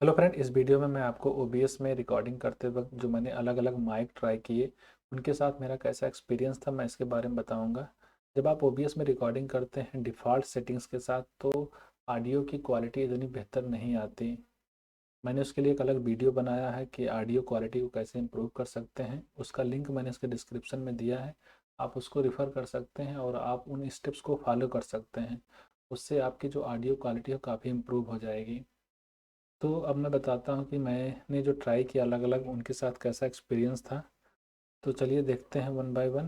Hello friend, इस video में मैं आपको ओबीएस में रिकॉर्डिंग करते वक्त जो मैंने अलग अलग माइक ट्राई किए उनके साथ मेरा कैसा एक्सपीरियंस था मैं इसके बारे में बताऊंगा। जब आप ओबीएस में रिकॉर्डिंग करते हैं डिफ़ॉल्ट सेटिंग्स के साथ तो ऑडियो की क्वालिटी इतनी बेहतर नहीं आती। मैंने उसके लिए एक अलग वीडियो बनाया है कि ऑडियो क्वालिटी को कैसे इम्प्रूव कर सकते हैं। उसका लिंक मैंने इसके डिस्क्रिप्शन में दिया है, आप उसको रिफ़र कर सकते हैं और आप उन स्टेप्स को फॉलो कर सकते हैं। उससे आपकी जो ऑडियो क्वालिटी है काफ़ी इम्प्रूव हो जाएगी। तो अब मैं बताता हूँ कि मैंने जो ट्राई किया अलग अलग उनके साथ कैसा एक्सपीरियंस था। तो चलिए देखते हैं वन बाय वन।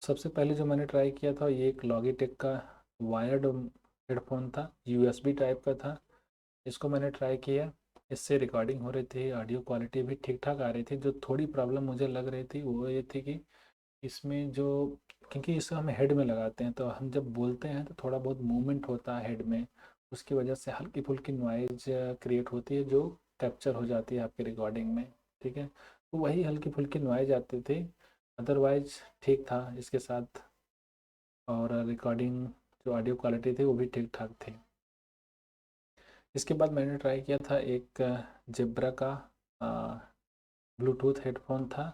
सबसे पहले जो मैंने ट्राई किया था ये एक लॉगिटेक का वायर्ड हेडफोन था, यूएसबी टाइप का था। इसको मैंने ट्राई किया, इससे रिकॉर्डिंग हो रही थी, ऑडियो क्वालिटी भी ठीक ठाक आ रही थी। जो थोड़ी प्रॉब्लम मुझे लग रही थी वो ये थी कि इसमें जो, क्योंकि इसे हम हेड में लगाते हैं तो हम जब बोलते हैं तो थोड़ा बहुत मूवमेंट होता है हेड में, उसकी वजह से हल्की फुल्की नॉइज क्रिएट होती है जो कैप्चर हो जाती है आपकी रिकॉर्डिंग में। ठीक है, तो वही हल्की फुल्की नॉइज आती थी, अदरवाइज ठीक था इसके साथ। और रिकॉर्डिंग जो ऑडियो क्वालिटी थी वो भी ठीक ठाक थी। इसके बाद मैंने ट्राई किया था एक जेब्रा का ब्लूटूथ हेडफोन था।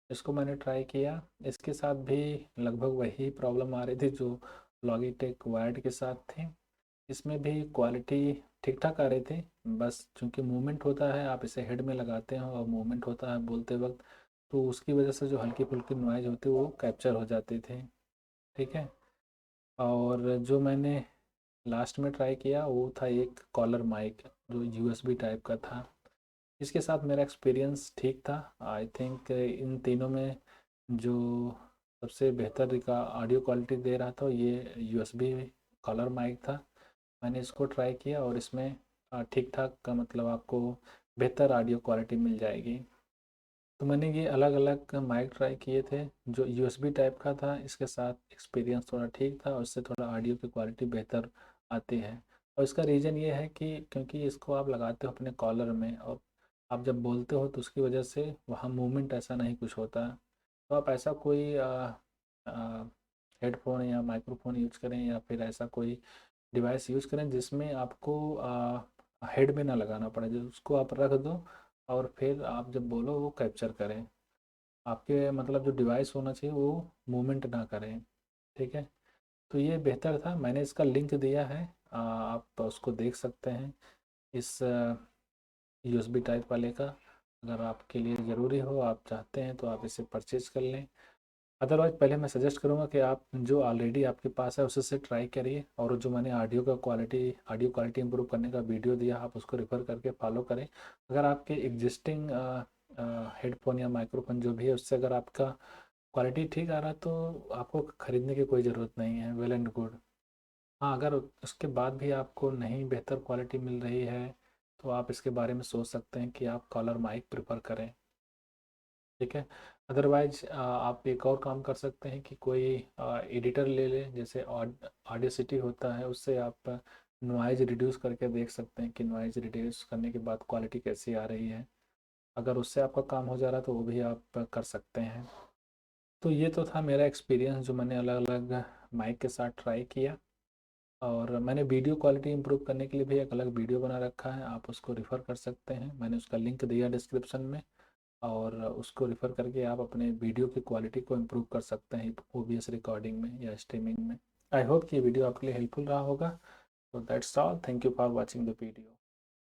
इसको मैंने ट्राई किया, इसके साथ भी लगभग वही प्रॉब्लम आ रही थी जो लॉगिटेक वायर्ड के साथ थी। इसमें भी क्वालिटी ठीक ठाक आ रही थी, बस चूंकि मूवमेंट होता है, आप इसे हेड में लगाते हैं और मूवमेंट होता है बोलते वक्त, तो उसकी वजह से जो हल्की फुल्की नॉइज़ होती है वो कैप्चर हो जाती थी। ठीक है, और जो मैंने लास्ट में ट्राई किया वो था एक कॉलर माइक जो यूएसबी टाइप का था। इसके साथ मेरा एक्सपीरियंस ठीक था। आई थिंक इन तीनों में जो सबसे बेहतर का ऑडियो क्वालिटी दे रहा था ये यूएसबी कॉलर माइक था। मैंने इसको ट्राई किया और इसमें ठीक ठाक का मतलब आपको बेहतर ऑडियो क्वालिटी मिल जाएगी। तो मैंने ये अलग अलग माइक ट्राई किए थे। जो यूएसबी टाइप का था इसके साथ एक्सपीरियंस थोड़ा ठीक था और इससे थोड़ा ऑडियो की क्वालिटी बेहतर आती है। और इसका रीज़न ये है कि क्योंकि इसको आप लगाते हो अपने कॉलर में और आप जब बोलते हो तो उसकी वजह से वहाँ मूवमेंट ऐसा नहीं कुछ होता। तो आप ऐसा कोई हेडफोन या माइक्रोफोन यूज करें या फिर ऐसा कोई डिवाइस यूज़ करें जिसमें आपको हेड में ना लगाना पड़े, जो उसको आप रख दो और फिर आप जब बोलो वो कैप्चर करें। आपके मतलब जो डिवाइस होना चाहिए वो मूवमेंट ना करें। ठीक है, तो ये बेहतर था। मैंने इसका लिंक दिया है, आप उसको देख सकते हैं इस यूएसबी टाइप वाले का। अगर आपके लिए ज़रूरी हो, आप चाहते हैं तो आप इसे परचेज़ कर लें। अदरवाइज़ पहले मैं सजेस्ट करूँगा कि आप जो ऑलरेडी आपके पास है उससे ट्राई करिए, और जो मैंने ऑडियो क्वालिटी इंप्रूव करने का वीडियो दिया आप उसको रेफ़र करके फॉलो करें। अगर आपके एग्जिस्टिंग हेडफोन या माइक्रोफोन जो भी है उससे अगर आपका क्वालिटी ठीक आ रहा है तो आपको खरीदने की कोई ज़रूरत नहीं है, वेल एंड गुड। हाँ, अगर उसके बाद भी आपको नहीं बेहतर क्वालिटी मिल रही है तो आप इसके बारे में सोच सकते हैं कि आप कॉलर माइक प्रेफर करें। ठीक है, अदरवाइज आप एक और काम कर सकते हैं कि कोई एडिटर ले लें, जैसे ऑडियोसिटी होता है, उससे आप नॉइज़ रिड्यूस करके देख सकते हैं कि नॉइज़ रिड्यूस करने के बाद क्वालिटी कैसी आ रही है। अगर उससे आपका काम हो जा रहा है तो वो भी आप कर सकते हैं। तो ये तो था मेरा एक्सपीरियंस जो मैंने अलग अलग माइक के साथ ट्राई किया। और मैंने वीडियो क्वालिटी इंप्रूव करने के लिए भी एक अलग वीडियो बना रखा है, आप उसको रिफ़र कर सकते हैं, मैंने उसका लिंक दिया डिस्क्रिप्शन में। और उसको रिफ़र करके आप अपने वीडियो की क्वालिटी को इम्प्रूव कर सकते हैं ओबीएस रिकॉर्डिंग में या स्ट्रीमिंग में। आई होप कि ये वीडियो आपके लिए हेल्पफुल रहा होगा। तो that's all, thank you for watching the video.